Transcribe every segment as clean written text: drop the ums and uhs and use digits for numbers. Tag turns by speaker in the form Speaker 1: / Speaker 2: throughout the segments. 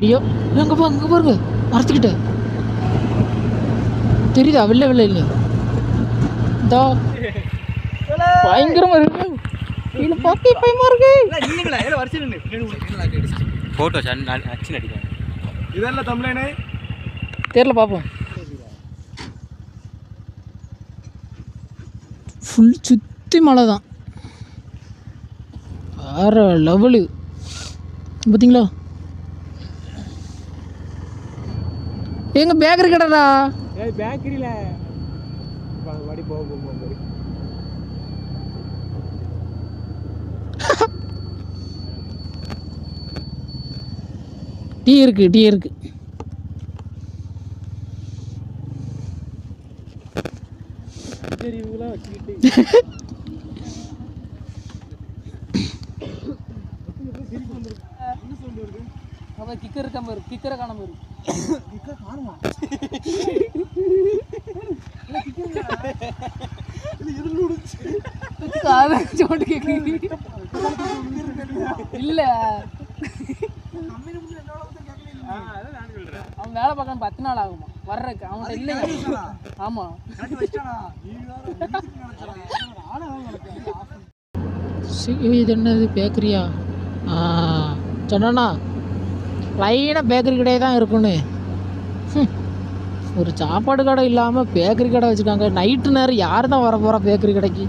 Speaker 1: ஐயோ அங்கே பாருங்க மரத்துக்கிட்ட தெரியுதா வெள்ளை இல்லை இதா பயங்கரமாக இருக்கு இல்லை பார்க்க பயமாக இருக்கு
Speaker 2: ஃபோட்டோ அச்சு நடிக்கிறேன்
Speaker 3: இதெல்லாம் தமிழனே
Speaker 1: தெரியல பார்ப்போம் ஃபுல் சுற்றி மழை தான் வேறு லெவலு பார்த்தீங்களா எங்க பேக்கரி கடைடா
Speaker 3: பேக்கரியில வாடி போகும்
Speaker 1: டீ இருக்கு கிக்கர் இருக்காம இருக்கு கிக்கரை காணாம இருக்கு கிக்கர் காணுமா இல்ல அவன் வேலை பார்க்க 10 நாள் ஆகுமா வர்றதுக்கு அவன்கிட்ட இல்லைங்க ஆமா இது என்னது பேக்கரியா சொன்னா லைனாக பேக்கரி கடையே தான் இருக்குன்னு ஒரு சாப்பாடு கடை இல்லாமல் பேக்கரி கடை வச்சுருக்காங்க நைட்டு நேரம் யார் தான் வர போகிறா பேக்கரி கடைக்கு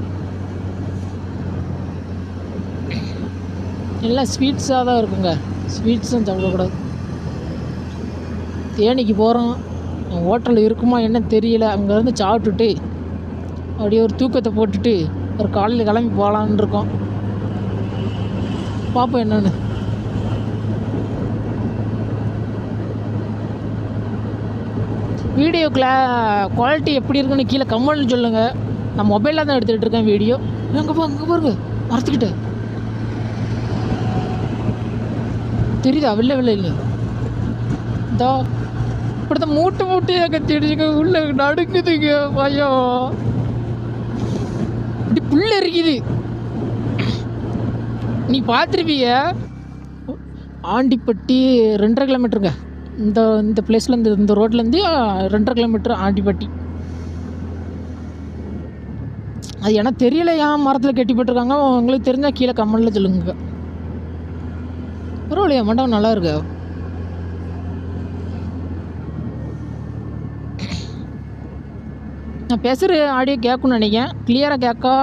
Speaker 1: எல்லாம் ஸ்வீட்ஸாக தான் இருக்குங்க ஸ்வீட்ஸும் சாப்பிடக்கூடாது தேனிக்கு போகிறோம் ஹோட்டல் இருக்குமா என்னன்னு தெரியல அங்கேருந்து சாப்பிட்டுட்டு அப்படியே ஒரு தூக்கத்தை போட்டுட்டு ஒரு காலையில் கிளம்பி போகலான்னு இருக்கோம் பார்ப்போம் என்னன்னு வீடியோ குவாலிட்டி எப்படி இருக்குன்னு கீழே கமெண்ட்னு சொல்லுங்கள் நான் மொபைலில் தான் எடுத்துகிட்டு இருக்கேன் வீடியோ அங்கே பாருங்க மரத்துக்கிட்ட தெரியுதா வெள்ளை இல்லை இதா இப்படித்தான் மூட்டையாக கத்திடுச்சுங்க உள்ள நடுக்குதுங்க பயம் இப்படி புள்ள இருக்குது நீ பார்த்துருப்பீங்க ஆண்டிப்பட்டி 2.5 கிலோமீட்டருங்க இந்த பிளேஸ்லேருந்து இந்த ரோட்லேருந்து 2.5 கிலோமீட்டர் ஆண்டிப்பட்டி அது எனக்கு தெரியல ஏன் மரத்தில் கட்டி போட்டிருக்காங்க உங்களுக்கு தெரிஞ்சால் கீழே கமெண்டில் சொல்லுங்க பரவாயில்லையா மண்டபம் நல்லா இருக்கு நான் பேசுகிற ஆடியோ கேட்கணும்னு நினைக்கிறேன் கிளியராக கேட்கா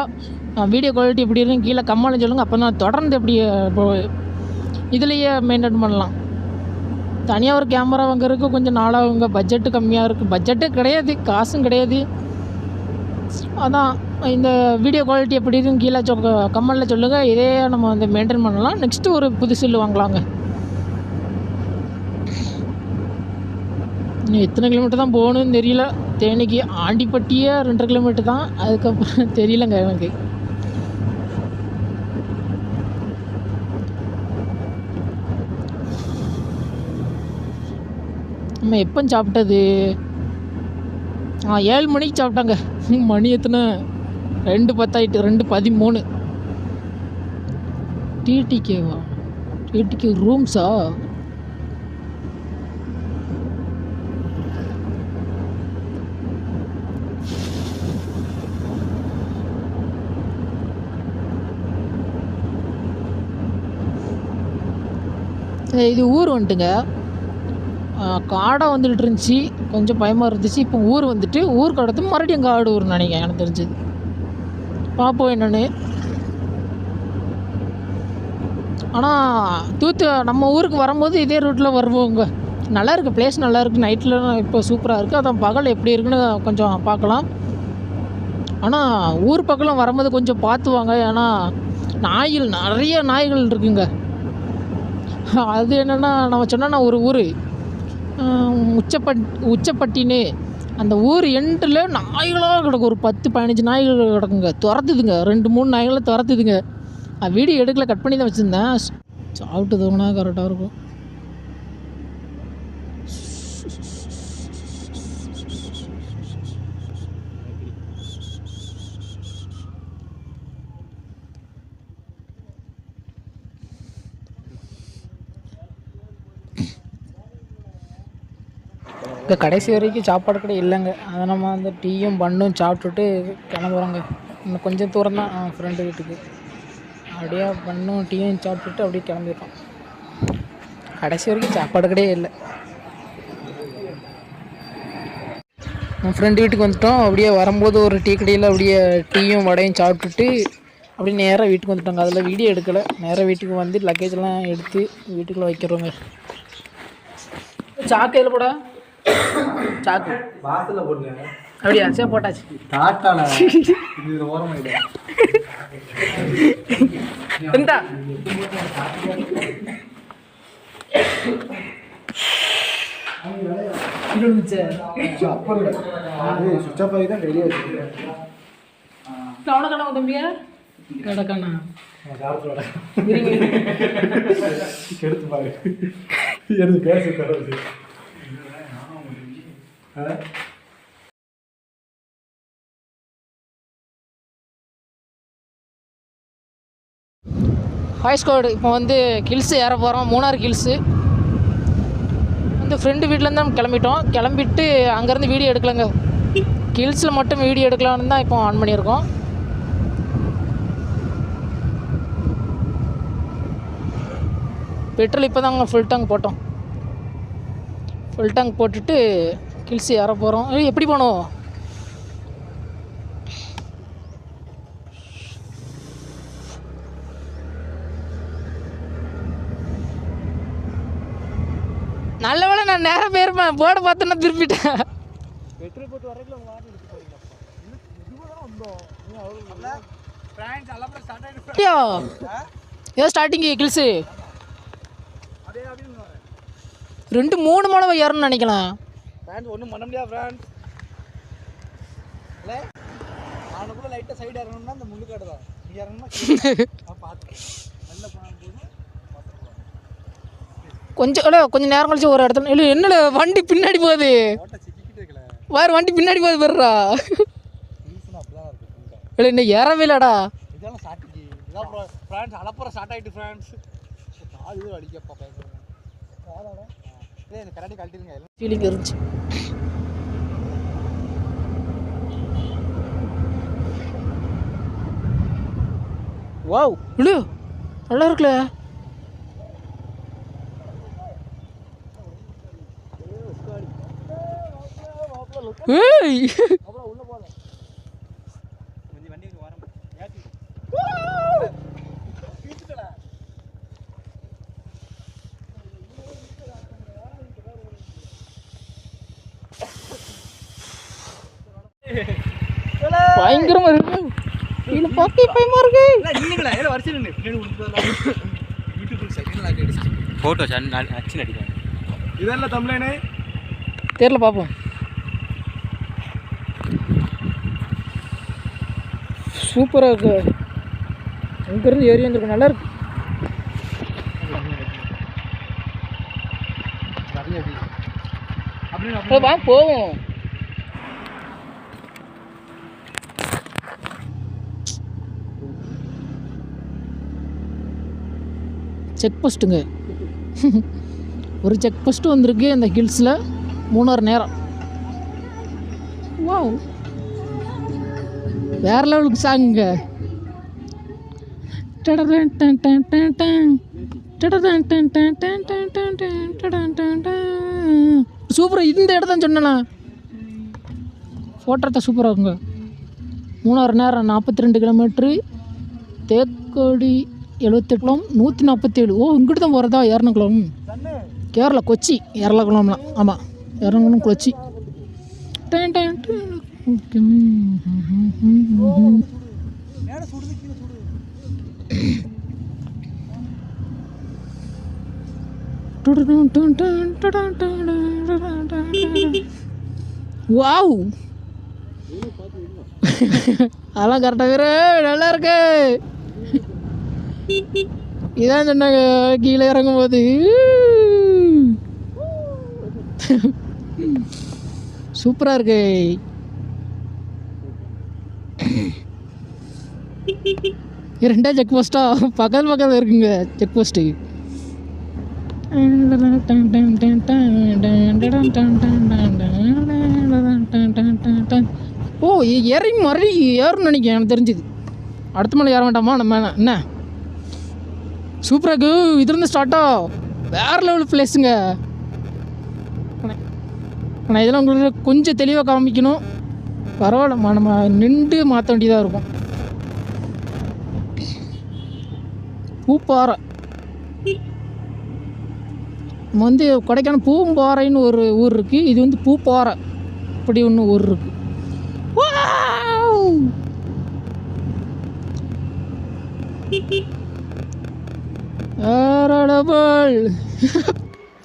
Speaker 1: வீடியோ குவாலிட்டி எப்படி இருக்குன்னு கீழே கமெண்ட்னு சொல்லுங்கள் அப்போ நான் தொடர்ந்து எப்படி இதுலேயே மெயின்டைன் பண்ணலாம் தனியாக ஒரு கேமரா வாங்குறதுக்கு கொஞ்சம் நாளாகுங்க பட்ஜெட்டு கம்மியாக இருக்குது பட்ஜெட்டே கிடையாது காசும் கிடையாது அதான் இந்த வீடியோ குவாலிட்டி எப்படி இருக்குன்னு கீழே கமெண்டில் சொல்லுங்கள் இதே நம்ம வந்து மெயின்டைன் பண்ணலாம் நெக்ஸ்ட்டு ஒரு புது செல்லு வாங்கலாங்க இன்னும் எத்தனை கிலோமீட்டர் தான் போகணுன்னு தெரியல தேனிக்கு ஆண்டிப்பட்டியே 2.5 கிலோமீட்டர் தான் அதுக்கப்புறம் தெரியலங்க எனக்கு நம்ம எப்போ சாப்பிட்டது 7 மணிக்கு சாப்பிட்டாங்க மணி எத்தனை 2:10 ஆகிட்டு 2:13 டிடிகேவா டிடிகே ரூம்ஸா இது ஊர் வந்துட்டுங்க காடை வந்துட்டு இருந்துச்சு கொஞ்சம் பயமாக இருந்துச்சு இப்போ ஊர் வந்துட்டு ஊருக்கு அடுத்து மறுபடியும் காடு ஊர் நினைக்கிறேன் எனக்கு தெரிஞ்சது பார்ப்போம் என்னென்னு ஆனால் நம்ம ஊருக்கு வரும்போது இதே ரூட்டில் வருவோங்க நல்லா இருக்குது பிளேஸ் நல்லா இருக்குது நைட்டில் இப்போ சூப்பராக இருக்குது அதான் பகல் எப்படி இருக்குன்னு கொஞ்சம் பார்க்கலாம் ஆனால் ஊர் பக்கம் வரும்போது கொஞ்சம் பார்த்து வாங்க ஏன்னா நிறைய நாய்கள் இருக்குங்க அது என்னென்னா நம்ம சொன்னால் ஒரு ஊர் உச்சப்பட்டின்னு அந்த ஊர் எண்டில் நாய்களாக கிடக்கும் ஒரு 10-15 நாய்கள் கிடக்குங்க துரத்துதுங்க 2-3 நாய்களை துரத்துதுங்க வீடியோ எடுக்கல கட் பண்ணி தான் வச்சுருந்தேன் சாப்பிட்டு தூங்கினா கரெக்டாக இருக்கும் இங்கே கடைசி வரைக்கும் சாப்பாடு கடை இல்லைங்க. அதை நம்ம அந்த டீயும் பண்ணும் சாப்பிட்டுட்டு கிளம்புறோங்க. இன்னும் கொஞ்சம் தூரம் தான் ஃப்ரெண்டு வீட்டுக்கு. அப்படியே பண்ணும் டீயும் சாப்பிட்டுட்டு அப்படியே கிளம்பிடுறோம். கடைசி வரைக்கும் சாப்பாடு கடையே இல்லை. நம்ம ஃப்ரெண்டு வீட்டுக்கு வந்துட்டோம். அப்படியே வரும்போது ஒரு டீ கடையில் அப்படியே டீயும் வடையும் சாப்பிட்டுட்டு அப்படியே நேராக வீட்டுக்கு வந்துட்டோங்க. அதில் வீடியோ எடுக்கலை. நேராக வீட்டுக்கு வந்து லக்கேஜெல்லாம் எடுத்து வீட்டுக்குள்ளே வைக்கிறோங்க. சாக்கு எதில் போட? சாக்கு
Speaker 3: வாசல்ல போடுங்க.
Speaker 1: அப்படியா? சரி போட்டாச்சு.
Speaker 3: டாட்டால இது ஓரமா இல்ல.
Speaker 1: இந்தா இருந்துச்சு.
Speaker 3: அப்பறல அது சுவிட்ச் ஆஃப் ஆகி தான் வெளியே வச்சிருக்கேன்.
Speaker 1: அவ்வளோ கணக்கு தம்பியா கிடக்காண்ணா
Speaker 3: சாப்பிட எடுத்து பாரு. எடுத்து பேச தரது.
Speaker 1: Hi squad. இப்போ வந்து ஹில்ஸு ஏற போகிறோம். மூணார் ஹில்ஸு வந்து ஃப்ரெண்டு வீட்டிலேருந்து நம்ம கிளம்பிட்டோம். கிளம்பிட்டு அங்கேருந்து வீடியோ எடுக்கலாங்க. ஹில்ஸில் மட்டும் வீடியோ எடுக்கலான்னு தான் இப்போ ஆன் பண்ணியிருக்கோம். பெட்ரோல் இப்போ தாங்க ஃபுல் டேங்க் போட்டோம். ஃபுல் டேங்க் போட்டுட்டு ஹில்ஸ் ஏற போகிறோம். எப்படி போகணும்? நல்ல வேளை நான் நேரம் போயிருப்பேன். போர்டை பார்த்தோன்னா திருப்பிட்டேன்.
Speaker 3: பெட்ரோல் போட்டு வரைக்கும் வாடி எடுத்து போறீங்களா? இதுவரை வந்தோம். ஃப்ரெண்ட்ஸ் அலப்பற ஸ்டார்ட் ஆயிடுச்சு.
Speaker 1: ஏதோ ஸ்டார்டிங் ஹில்ஸு
Speaker 3: அதே அப்படியே
Speaker 1: 2-3 மலை ஏறணும்னு நினைக்கலாம்.
Speaker 3: ஃப்ரெண்ட்ஸ் ஒன்றும் பண்ண முடியாது ஃப்ரெண்ட்ஸ். இல்லை அவனுக்குள்ள லைட்டாக சைடு இறங்கணும்னா அந்த முள்ளுக்காடு தான். நீ இறங்கணும்னா பார்த்து நல்ல போகும்போது
Speaker 1: கொஞ்சம் நேரம் கழிச்சு ஒரு இடத்துல இல்லை என்னல வண்டி பின்னாடி போகுது. வேறு வண்டி பின்னாடி போகுது பெறா. இல்லை இன்னும் ஏறவே இல்லைடா.
Speaker 3: இதெல்லாம் ஸ்டார்டிங் இதான் ஃப்ரெண்ட்ஸ் அலப்புற ஸ்டார்ட் ஆகிட்டு ஃப்ரெண்ட்ஸ். கால் இது அடிக்கப்பா பேசுகிறேன். காலாடா இல்லை எனக்கு கரெக்டாக கழட்டிடுங்க.
Speaker 1: ஃபீலிங் இருந்துச்சு. வாவ் இல்லை நல்லா இருக்குல்ல. ஏய்
Speaker 3: அப்புறம் உள்ள போல கொஞ்சம் வண்டி வரம் ஏத்தி பீச்சுடா.
Speaker 1: பயங்கரமா இருக்கு. இல்ல பாக்கி பயமா இருக்கு.
Speaker 3: இல்ல நீங்களா ஏல வரிசை நின்னு பின்னாடி உள்ள யூடியூப்ல செகண்ட் லாக் அடிச்சு
Speaker 2: போட்டோ அக்ஷன் அடிக்கும்.
Speaker 3: இதெல்லாம் தம்ப்லைனே
Speaker 1: தெரியல பாப்போம். சூப்பராக இருக்கு. அங்கேருந்து ஏறி வந்துருக்கு. நல்லா இருக்கு. வா போவோம். செக் போஸ்ட்டுங்க. ஒரு செக் போஸ்ட்டு வந்திருக்கு இந்த ஹில்ஸில். 3 hour நேரம். வாவ் வேற லெவலுக்கு சாங்குங்க. சூப்பராக இந்த இடத்தான் சொன்னேண்ணா. ஃபோட்டோ சூப்பராக இருக்குங்க. 3 hour நேரம் 42 கிலோமீட்ரு. தேக்கோடி 78 147. ஓ இங்கிட்டு தான் போகிறதா எர்ணாகுளம். கேரளா கொச்சி எர்ணாகுளம்லாம். ஆமாம் எர்ணாகுளம் கொச்சி. வாவ் அதெல்லாம் கரெக்டாக வேறு நல்லா இருக்கு. இதான் சொன்னாங்க கீழே இறங்கும் போது. சூப்பராக இருக்கு. ரெண்டா செக் போஸ்ட்டா பக்கத்தில் இருக்குங்க செக் போஸ்ட்டு. ஏறி மறுபடி ஏறும்னு நினைக்கிறேன். எனக்கு தெரிஞ்சுது அடுத்த மலை ஏற வேண்டாமா நம்ம? என்ன சூப்பராக இதுலேருந்து ஸ்டார்ட்டா வேறு லெவல் பிளேஸுங்க. ஆனால் இதெல்லாம் உங்களுக்கு கொஞ்சம் தெளிவாக காமிக்கணும். பரவாயில்லம்மா, நம்ம நின்று மாற்ற வேண்டியதாக இருக்கும். பூப்பாறை நம்ம வந்து கொடைக்கானல் பூம்பாறைன்னு ஒரு ஊர் இருக்குது. இது வந்து பூப்பாறை இப்படி ஒன்று ஊர் இருக்குது.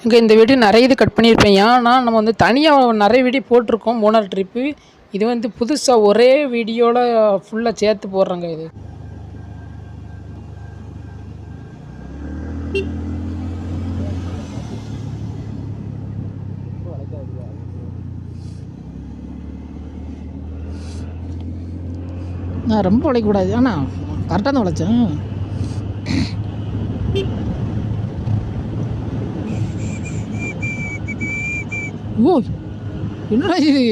Speaker 1: இங்கே இந்த வீடியோ நிறைய இது கட் பண்ணியிருப்பேன். ஏன்னா நம்ம வந்து தனியாக நிறைய வீடியோ போட்டிருக்கோம் மூணார் ட்ரிப்பு. இது வந்து புதுசாக ஒரே வீடியோவில் ஃபுல்லாக சேர்த்து போடுறாங்க. இது நான் ரொம்ப உழைக்கக்கூடாது, ஆனால் கரெக்டாக தான் உழைச்சேன். ஓ என்னடா இது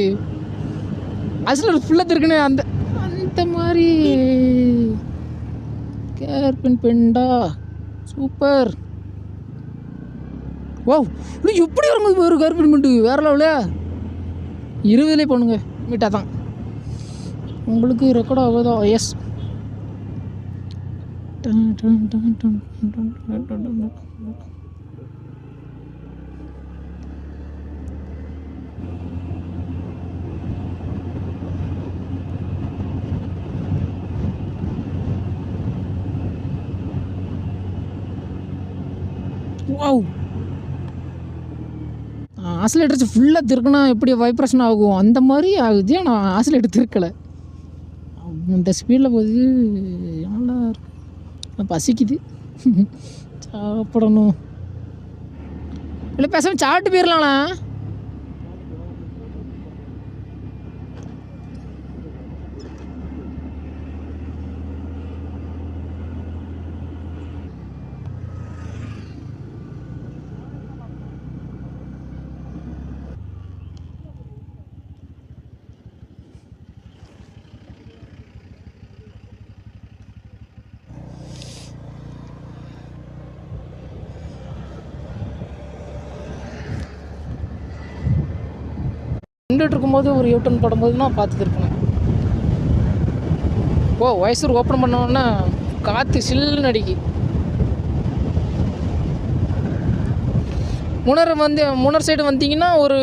Speaker 1: அசல் ஃபுல்லாக இருக்குன்னு அந்த அந்த மாதிரி கேர்பின் பெண்டா சூப்பர். ஓ எப்படி வரும்போது ஒரு கேர்பின் பெண்டு வேறு லெவலில் 20லே போனுங்க மீட்டா தான் உங்களுக்கு ரெக்கார்ட் ஆகுதா? எஸ். வாவ், ஆசிலேட்டர் ஃபுல்லாக திருக்குனா எப்படி வைப்ரேஷன் ஆகும் அந்த மாதிரி ஆகுது. ஆனால் ஆசிலேட்டர் திருக்கலை, இந்த ஸ்பீடில் போகுது. நல்லா இருக்கு, பசிக்குது, சாப்பிடணும். இல்லை பேசாமல் சாப்பிட்டு போயிடலாம்ண்ணா. நின்றுட்டு இருக்கும்போது ஒரு யூட்டன் போடும்போது நான் பார்த்துட்டு இருக்கணும். ஓ வயசூர் ஓப்பன் பண்ணோன்னா காற்று சில்லுன்னு அடிக்கி. மூணார் சைடு வந்தீங்கன்னா ஒரு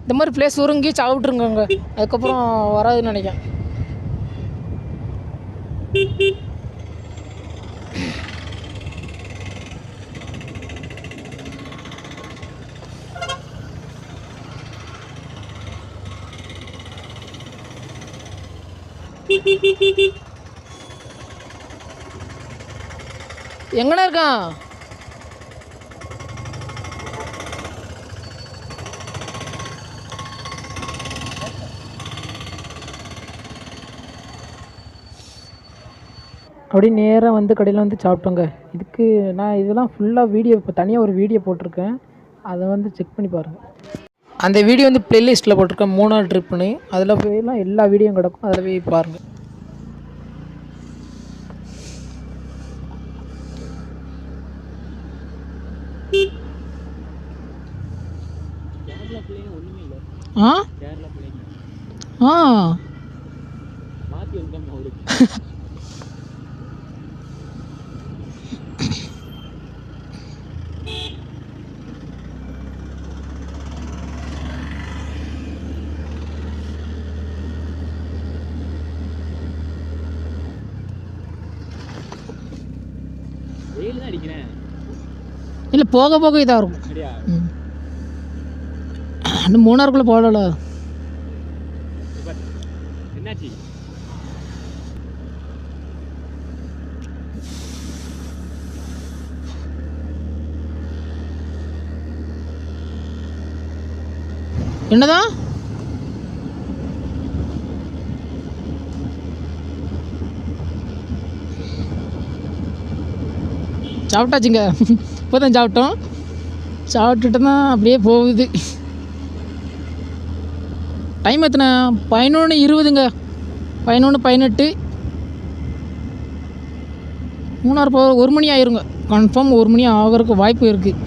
Speaker 1: இந்த மாதிரி பிளேஸ் வரும். இங்கேயே சாப்பிட்ருங்க, அதுக்கப்புறம் வராதுன்னு நினைக்கிறேன். எங்கண்ணா இருக்கான்? அப்படி நேராக வந்து கடையில் வந்து சாப்பிட்டோங்க. இதுக்கு நான் இதெல்லாம் ஃபுல்லாக வீடியோ இப்போ தனியாக ஒரு வீடியோ போட்டிருக்கேன், அதை வந்து செக் பண்ணி பாருங்கள். அந்த வீடியோ வந்து ப்ளேலிஸ்ட்டில் போட்டிருக்கேன் மூணார் ட்ரிப்புன்னு. அதில் போயெல்லாம் எல்லா வீடியோவும் கிடக்கும், அதில் போய் பாருங்கள். ஆ ஆ இல்லை போக போக இதாக இருக்கும். இன்னும் மூணாருக்குள்ளே போகல. என்னாச்சு? என்னதான் சாப்பிட்டாச்சுங்க, இப்போ தான் சாப்பிட்டுட்டு தான் அப்படியே போகுது. டைம் எத்தனை? 11:20ங்க. 11:18. மூணார் போக 1 மணி ஆயிருங்க. கன்ஃபார்ம் 1 மணி ஆகிறதுக்கு வாய்ப்பு இருக்குது.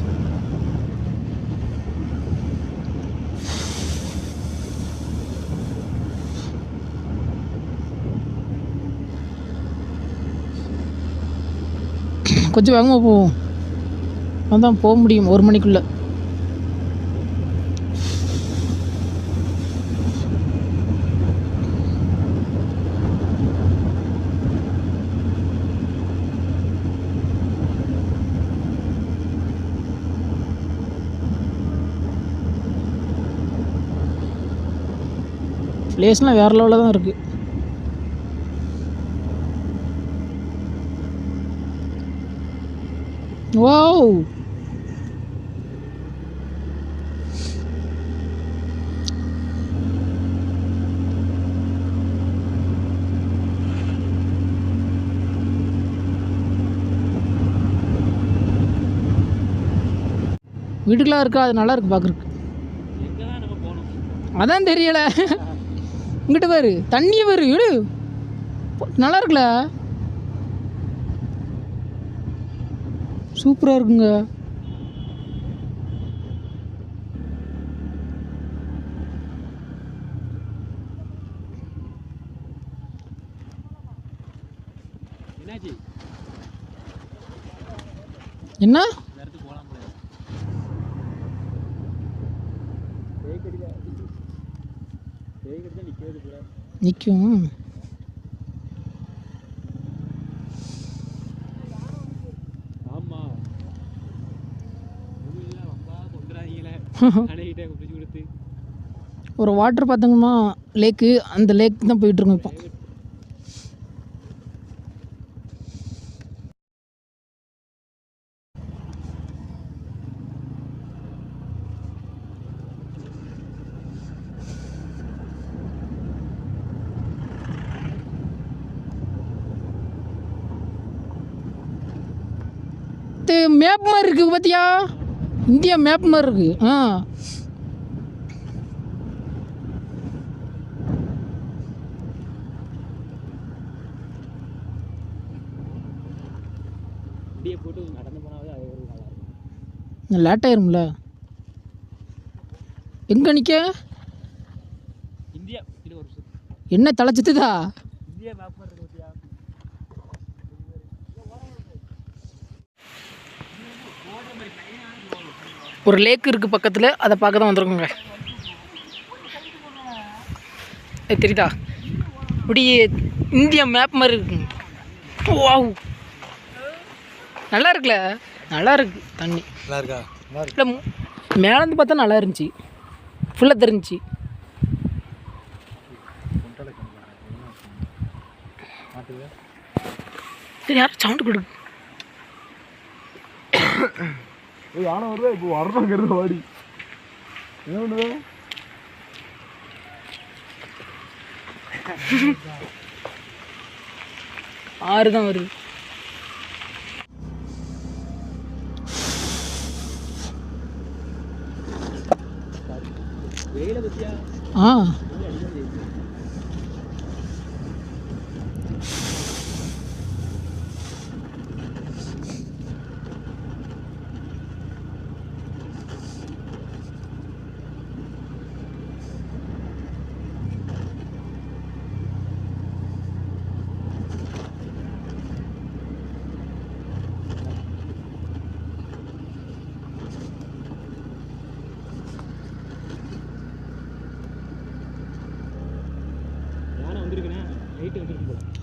Speaker 1: கொஞ்சம் வேகமாக போவோம், அதான் போக முடியும் 1 மணிக்குள்ளே. பிளேஸ்லாம் வேறு லெவலில் தான் இருக்குது. வாவ், வீட்டுக்கெலாம் இருக்கா? அது நல்லா இருக்கு பார்க்குறக்கு. அதான் தெரியலை. இங்கிட்ட பாரு, தண்ணியை பாரு, வீடு நல்லா இருக்குல்ல, சூப்பராக இருக்குங்க. என்ன நிற்கும்? ஒரு வாட்டர் பார்த்தோங்கன்னா லேக்கு, அந்த லேக் தான் போயிட்டுருக்கோம் இப்போ. மேப் மாதிரி இருக்குது பார்த்தியா? இந்தியா மேப் மாதிரி இருக்குது. லேட் ஆயிரும்ல. எங்கே நிற்க?
Speaker 2: இந்தியா
Speaker 1: என்ன தலைச்சிட்டுதா?
Speaker 2: இந்தியா மேப் மாதிரி இருக்கு.
Speaker 1: ஒரு லேக் இருக்குது பக்கத்தில், அதை பார்க்க தான் வந்திருக்கோங்க. தெரியுதா? இப்படி இந்தியா மேப் மாதிரி இருக்குங்க. வாவ், நல்லா இருக்குல்ல? நல்லா இருக்கு. தண்ணி
Speaker 3: நல்லா இருக்கா?
Speaker 1: இல்லை, மேலேருந்து பார்த்தா நல்லா இருந்துச்சு, ஃபுல்லாக தெரிஞ்சிச்சு. சரி, யாரும் சவுண்டு கொடுக்கு.
Speaker 3: யானை வருதா? இப்போ வரணுங்கிறது வாடி என்ன பண்ணுது?
Speaker 1: ஆறு தான் வருது. ஆ,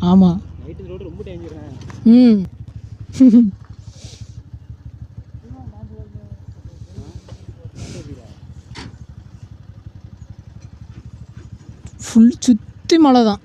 Speaker 1: ஆமாம். ஃபுல் சுற்றி மழை தான்.